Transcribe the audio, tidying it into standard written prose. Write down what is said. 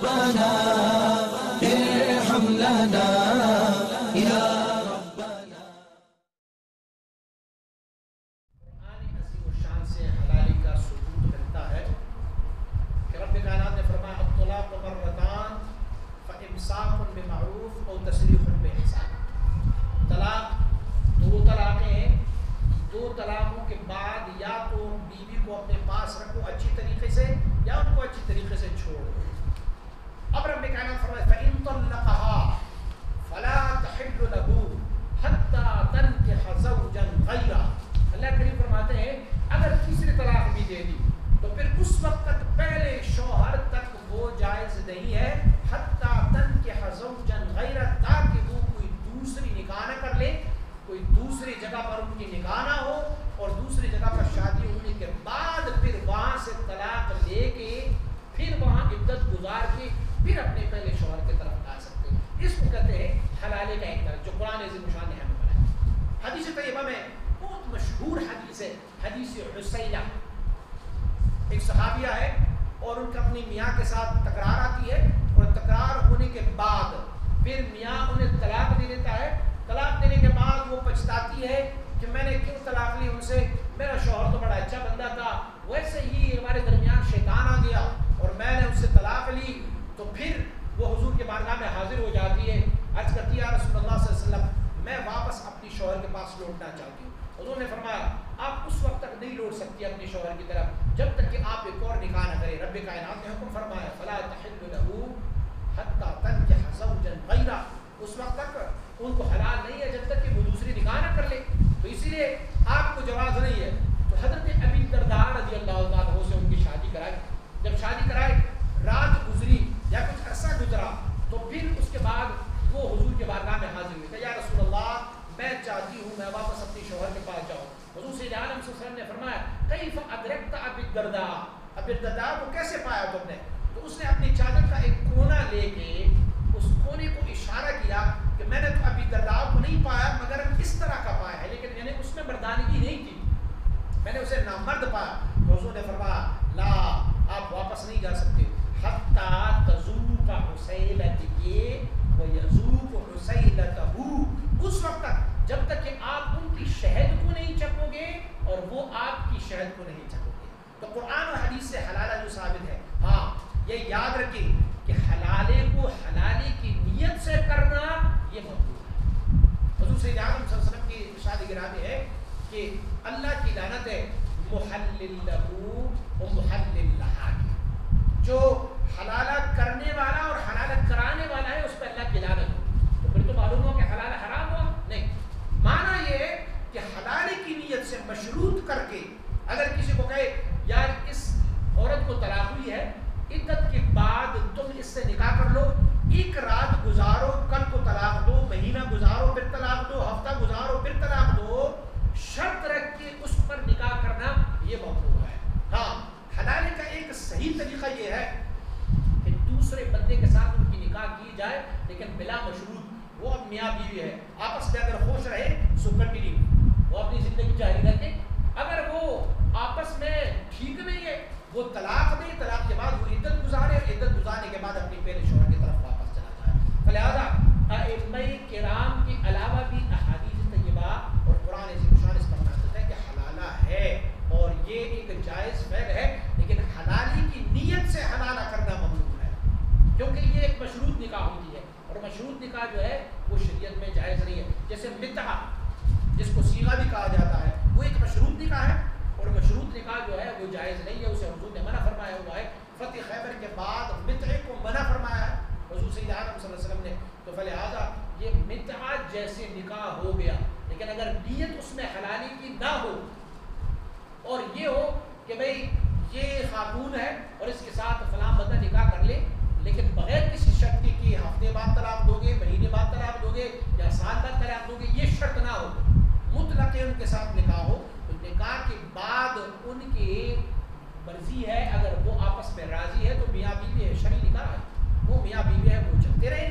ربنا ارحم لنا یا ربنا. قرآن عظیم الشان سے حلالی کا ثبوت ملتا ہے کہ رب کائنات نے فرمایا الطلاق مرتان فامساک بمعروف او تسریح باحسان. طلاق دو طلاقیں ہیں، دو طلاقوں کے بعد یا تو بیوی کو اپنے پاس رکھو اچھی طریقے سے یا ان کو اچھی طریقے سے چھوڑ دو. اب رب کائنات فرمایا فإن طلقها فلا تحل له حتى تنكح زوجا غيره. اللہ کریم فرماتے ہیں اگر تیسری طلاق بھی دے دی تو پھر اس وقت تک پہلے شوہر تک وہ جائز نہیں ہے حتى تنكح زوجا غيره، تاکہ وہ کوئی دوسری نکاح نہ کر لے، کوئی دوسری جگہ پر ان کی نکاح نہ ہو اور دوسری جگہ پر شادی ہونے کے بعد پھر وہاں سے طلاق لے کے پھر وہاں عدت گزار کے پھر اپنے پہلے شوہر کی طرف آ سکتے ہیں. اس کو کہتے ہیں حلالے کا ایک طرف جو قرآن عظیم الشان نے ہمیں بنایا. حدیث طیبہ میں بہت مشہور حدیث ہے حدیث حسینہ. ایک صحابیہ ہے اور ان کا اپنی میاں کے ساتھ تکرار آتی ہے اور تکرار ہونے کے بعد پھر میاں انہیں طلاق دے دیتا ہے. طلاق دینے کے بعد وہ پچھتاتی ہے کہ میں نے کیوں طلاق لی ان سے، میرا شوہر تو بڑا اچھا بندہ تھا، ویسے ہی ہمارے درمیان شیطان آ گیا اور میں نے اس سے طلاق لی. تو پھر وہ حضور کے بارگاہ میں حاضر ہو جاتی ہے، عرض کرتی ہے یا رسول اللہ صلی اللہ علیہ وسلم میں واپس اپنی شوہر کے پاس لوٹنا چاہتی ہوں. حضور نے فرمایا آپ اس وقت تک نہیں لوٹ سکتی اپنی شوہر کی طرف جب تک کہ آپ ایک اور نکاح نہ کریں. رب کائنات نے حکم فرمایا فلا تحل له حتى تنكح زوجا غيره، اس وقت تک ان کو حلال نہیں ہے جب تک کہ وہ دوسری نکاح نہ کر لے. تو اسی لیے آپ کو جواز نہیں ہے. تو حضرت ابی الدرداء رضی اللہ تعالیٰ عنہ سے ان کی شادی کرائی. جب شادی کرائی رات گزری یا کچھ عرصہ گزرا تو پھر اس کے بعد وہ حضور کے بارگاہ میں حاضر ہوئے کہ یا رسول اللہ میں چاہتی ہوں میں واپس اپنی شوہر کے پاس جاؤں. حضور صلی اللہ علیہ وسلم نے فرمایا کیف ادرکت ابی الدرداء، ابی الدرداء کو کیسے پایا تم نے؟ تو اس نے اپنی چادر کا ایک کونا لے کے اس کونے کو اشارہ کیا کہ میں نے تو ابی الدرداء کو نہیں پایا مگر اس طرح کا پایا ہے، لیکن میں نے اس میں مردانگی نہیں کی، میں نے اسے نامرد پایا. تو حضور نے فرمایا لا آپ واپس نہیں جا سکتے حتی تذوق حسیلتہ ویذوق حسیلتہ، اس وقت تک جب تک کہ آپ ان کی شہد کو نہیں چکھو گے اور وہ آپ کی شہد کو نہیں چکھو گے. تو قرآن اور حدیث سے حلالہ جو ثابت ہے. ہاں یہ یاد رکھیں کہ حلالے کو حلالی کی نیت سے کرنا یہ مطلوب ہے. حضور صلی اللہ علیہ وسلم کی ارشاد گرامی ہے کہ اللہ کی لعنت ہے محلل لہو و محلل لہا کی. جو حلالہ کرنے والا اور حلالہ کرانے والا ہے اس پہ اللہ کی لعنت ہو. تو پھر تو معلوم ہو کہ حلالہ حرام ہوا نہیں. معنی یہ ہے کہ حلالے کی نیت سے مشروط کر کے اگر کسی کو کہے یار اس عورت کو طلاق ہوئی ہے عدت کے بعد تم اس سے نکاح کر لو، ایک رات گزارو کل کو طلاق دو، مہینہ گزارو پھر طلاق دو، ہفتہ گزارو پھر طلاق دو، شرط رکھ کے اس پر نکاح کرنا یہ ممنوع ہے. ہاں حلالے کا ایک صحیح طریقہ یہ ہے کہ دوسرے بندے کے ساتھ ان کی نکاح کی جائے لیکن بلا مشروط. وہ اب میاں بیوی ہے آپس میں اگر خوش رہے سو کنٹینیو وہ اپنی زندگی جاری رکھے. اگر وہ آپس میں ٹھیک نہیں ہے وہ طلاق دے، طلاق کے بعد وہ عدت گزارے، عدت گزارنے کے بعد اپنی پہلے شوہر کی طرف واپس چلا جائے. لہٰذا ائمہ کرام کے علاوہ بھی احادیث طیبہ اور قرآن عظیم الشان اس پر نازل ہے کہ حلالہ ہے اور یہ ایک جائز فعل ہے، لیکن حلالی کی نیت سے حلالہ کرنا ممنوع ہے کیونکہ یہ ایک مشروط نکاح ہوتی ہے اور مشروط نکاح جو ہے وہ شریعت میں جائز نہیں ہے. جیسے متعہ جس کو صیغہ بھی کہا جاتا ہے وہ ایک مشروط نکاح ہے اور مشروط نکاح جو ہے وہ جائز نہیں ہے، اسے حضور نے منع فرمایا ہوا ہے. فتح خیبر کے بعد متعے کو منع فرمایا ہے حضور صلی اللہ علیہ وسلم نے. تو فلہذا یہ متعہ جیسے نکاح ہو گیا، لیکن اگر نیت اس میں حلالی کی نہ ہو اور یہ ہو کہ بھئی یہ خاتون ہے اور اس کے ساتھ فلاں بندہ نکاح کر لے لیکن بغیر کسی شرط کی ہفتے بعد طلاق دو گے، مہینے بعد طلاق دو گے یا سال بعد طلاق دو گے، یہ شرط نہ ہو، مطلق ان کے ساتھ نکاح ہو تو نکاح کے بعد ان کی مرضی ہے اگر وہ آپس میں راضی ہے تو میاں بیوی ہے، شرعی نکاح ہے، وہ میاں بیوی ہے وہ چلتے رہے.